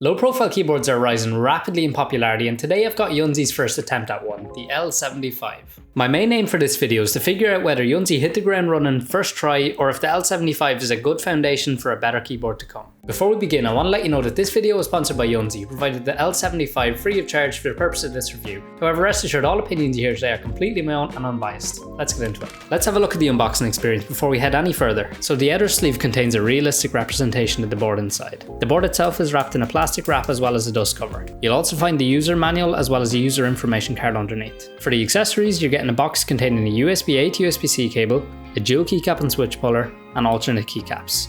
Low-profile keyboards are rising rapidly in popularity, and today I've got Yunzii's first attempt at one, the L75. My main aim for this video is to figure out whether Yunzii hit the ground running first try, or if the L75 is a good foundation for a better keyboard to come. Before we begin, I want to let you know that this video is sponsored by Yunzii, who provided the L75 free of charge for the purpose of this review. However, rest assured, all opinions you hear today are completely my own and unbiased. Let's get into it. Let's have a look at the unboxing experience before we head any further. So the outer sleeve contains a realistic representation of the board inside. The board itself is wrapped in a plastic wrap as well as a dust cover. You'll also find the user manual as well as a user information card underneath. For the accessories, you're getting a box containing a USB-A to USB-C cable, a dual keycap and switch puller, and alternate keycaps.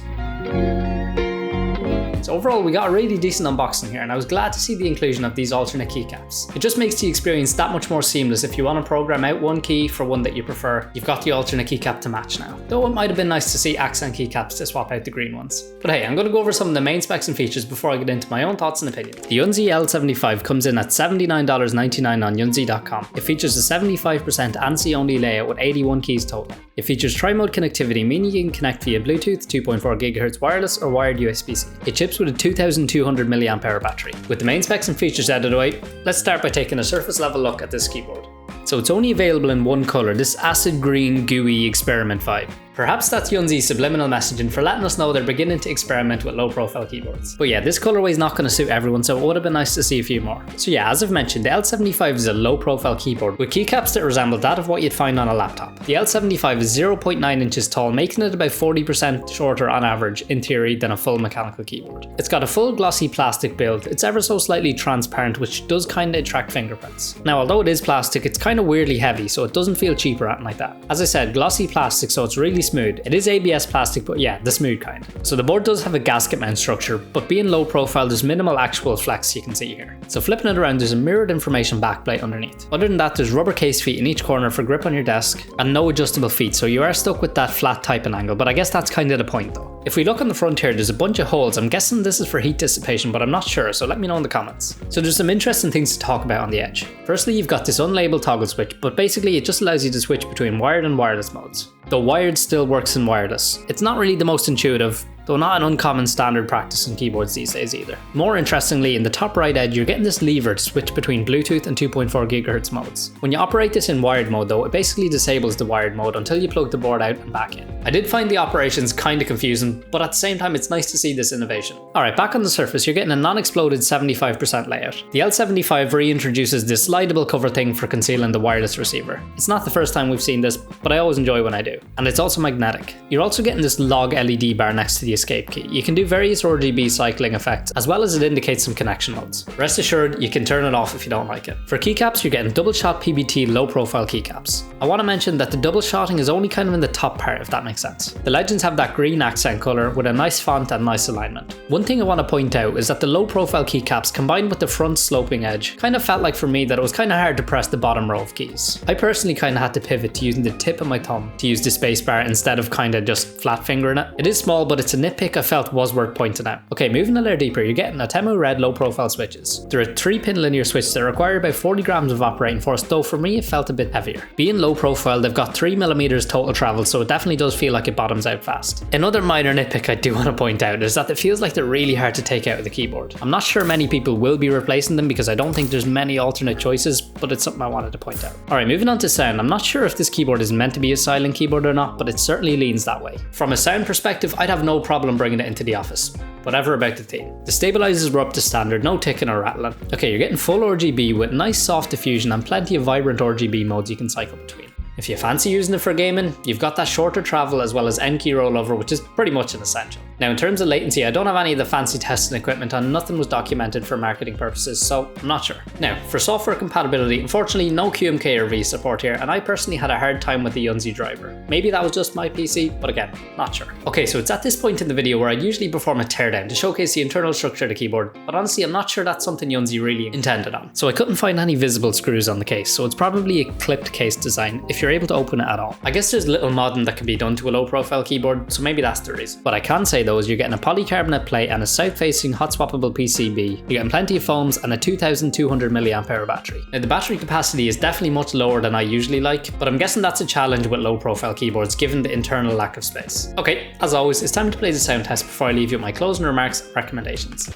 So overall, we got a really decent unboxing here, and I was glad to see the inclusion of these alternate keycaps. It just makes the experience that much more seamless. If you want to program out one key for one that you prefer, you've got the alternate keycap to match now. Though it might have been nice to see accent keycaps to swap out the green ones. But hey, I'm going to go over some of the main specs and features before I get into my own thoughts and opinions. The Yunzii L75 comes in at $79.99 on Yunzii.com. It features a 75% ANSI only layout with 81 keys total. It features tri-mode connectivity, meaning you can connect via Bluetooth, 2.4 GHz wireless, or wired USB-C. It ships with a 2200 mAh battery. With the main specs and features out of the way, let's start by taking a surface level look at this keyboard. So it's only available in one colour, this acid green gooey experiment vibe. Perhaps that's Yunzii's subliminal messaging for letting us know they're beginning to experiment with low-profile keyboards. But yeah, this colourway is not going to suit everyone, so it would have been nice to see a few more. So yeah, as I've mentioned, the L75 is a low-profile keyboard with keycaps that resemble that of what you'd find on a laptop. The L75 is 0.9 inches tall, making it about 40% shorter on average, in theory, than a full mechanical keyboard. It's got a full glossy plastic build. It's ever so slightly transparent, which does kind of attract fingerprints. Now, although it is plastic, it's kind of weirdly heavy, so it doesn't feel cheap or anything like that. As I said, glossy plastic, so it's really smooth. It is ABS plastic, but yeah, the smooth kind. So the board does have a gasket mount structure, but being low profile, there's minimal actual flex you can see here. So flipping it around, there's a mirrored information backplate underneath. Other than that, there's rubber case feet in each corner for grip on your desk, and no adjustable feet, so you are stuck with that flat typing angle, but I guess that's kind of the point though. If we look on the front here, there's a bunch of holes. I'm guessing this is for heat dissipation, but I'm not sure, so let me know in the comments. So there's some interesting things to talk about on the edge. Firstly, you've got this unlabeled toggle switch, but basically it just allows you to switch between wired and wireless modes. Though wired still works in wireless. It's not really the most intuitive, though not an uncommon standard practice in keyboards these days either. More interestingly, in the top right edge, you're getting this lever to switch between Bluetooth and 2.4 GHz modes. When you operate this in wired mode though, it basically disables the wired mode until you plug the board out and back in. I did find the operations kinda confusing, but at the same time it's nice to see this innovation. Alright, back on the surface, you're getting a non-exploded 75% layout. The L75 reintroduces this slidable cover thing for concealing the wireless receiver. It's not the first time we've seen this, but I always enjoy when I do. And it's also magnetic. You're also getting this log LED bar next to the escape key. You can do various RGB cycling effects, as well as it indicates some connection modes. Rest assured, you can turn it off if you don't like it. For keycaps, you're getting double shot PBT low profile keycaps. I want to mention that the double shotting is only kind of in the top part, if that makes sense. The legends have that green accent colour with a nice font and nice alignment. One thing I want to point out is that the low profile keycaps combined with the front sloping edge kind of felt like for me that it was kind of hard to press the bottom row of keys. I personally kind of had to pivot to using the tip of my thumb to use the spacebar instead of kind of just flat fingering it. It is small, but it's a nitpick I felt was worth pointing out. Okay, moving a layer deeper, you're getting a Temu red low profile switches. They're a 3-pin linear switch that require about 40 grams of operating force, though for me it felt a bit heavier. Being low profile, they've got 3mm total travel, so it definitely does feel like it bottoms out fast. Another minor nitpick I do want to point out is that it feels like they're really hard to take out of the keyboard. I'm not sure many people will be replacing them because I don't think there's many alternate choices, but it's something I wanted to point out. Alright, moving on to sound. I'm not sure if this keyboard is meant to be a silent keyboard or not, but it certainly leans that way. From a sound perspective, I'd have no problem bringing it into the office. Whatever about the theme. The stabilizers were up to standard, no ticking or rattling. Okay, you're getting full RGB with nice soft diffusion and plenty of vibrant RGB modes you can cycle between. If you fancy using it for gaming, you've got that shorter travel as well as N key rollover, which is pretty much an essential. Now in terms of latency, I don't have any of the fancy testing equipment and nothing was documented for marketing purposes, so I'm not sure. Now, for software compatibility, unfortunately no QMK or V support here, and I personally had a hard time with the Yunzii driver. Maybe that was just my PC, but again, not sure. Okay, so it's at this point in the video where I usually perform a teardown to showcase the internal structure of the keyboard, but honestly I'm not sure that's something Yunzii really intended on. So I couldn't find any visible screws on the case, so it's probably a clipped case design if you're able to open it at all. I guess there's little modding that can be done to a low profile keyboard, so maybe that's the reason. What I can say though is you're getting a polycarbonate plate and a south-facing hot swappable PCB. You're getting plenty of foams and a 2200 mAh battery. Now the battery capacity is definitely much lower than I usually like, but I'm guessing that's a challenge with low profile keyboards given the internal lack of space. Okay, as always, it's time to play the sound test before I leave you with my closing remarks and recommendations.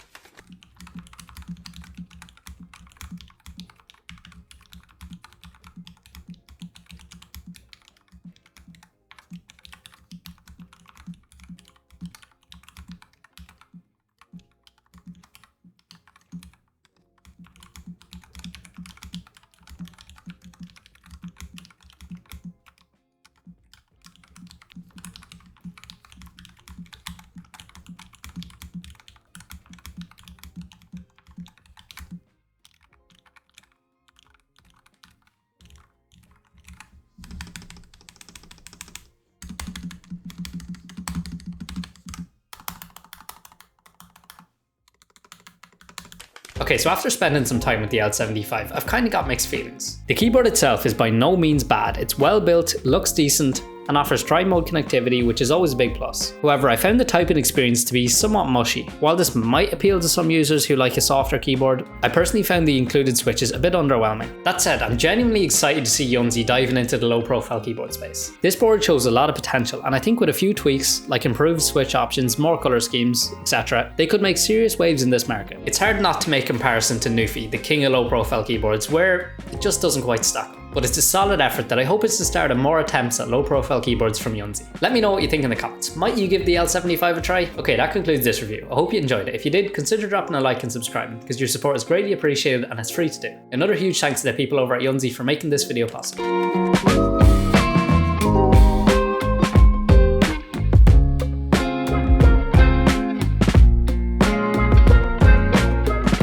Okay, so after spending some time with the L75, I've kind of got mixed feelings. The keyboard itself is by no means bad. It's well built, looks decent, and offers tri-mode connectivity, which is always a big plus. However, I found the typing experience to be somewhat mushy. While this might appeal to some users who like a softer keyboard, I personally found the included switches a bit underwhelming. That said, I'm genuinely excited to see Yunzii diving into the low-profile keyboard space. This board shows a lot of potential, and I think with a few tweaks, like improved switch options, more color schemes, etc., they could make serious waves in this market. It's hard not to make comparison to Yunzii, the king of low-profile keyboards, where it just doesn't quite stack up. But it's a solid effort that I hope is the start of more attempts at low-profile keyboards from Yunzii. Let me know what you think in the comments. Might you give the L75 a try? Okay, that concludes this review. I hope you enjoyed it. If you did, consider dropping a like and subscribing, because your support is greatly appreciated and it's free to do. Another huge thanks to the people over at Yunzii for making this video possible.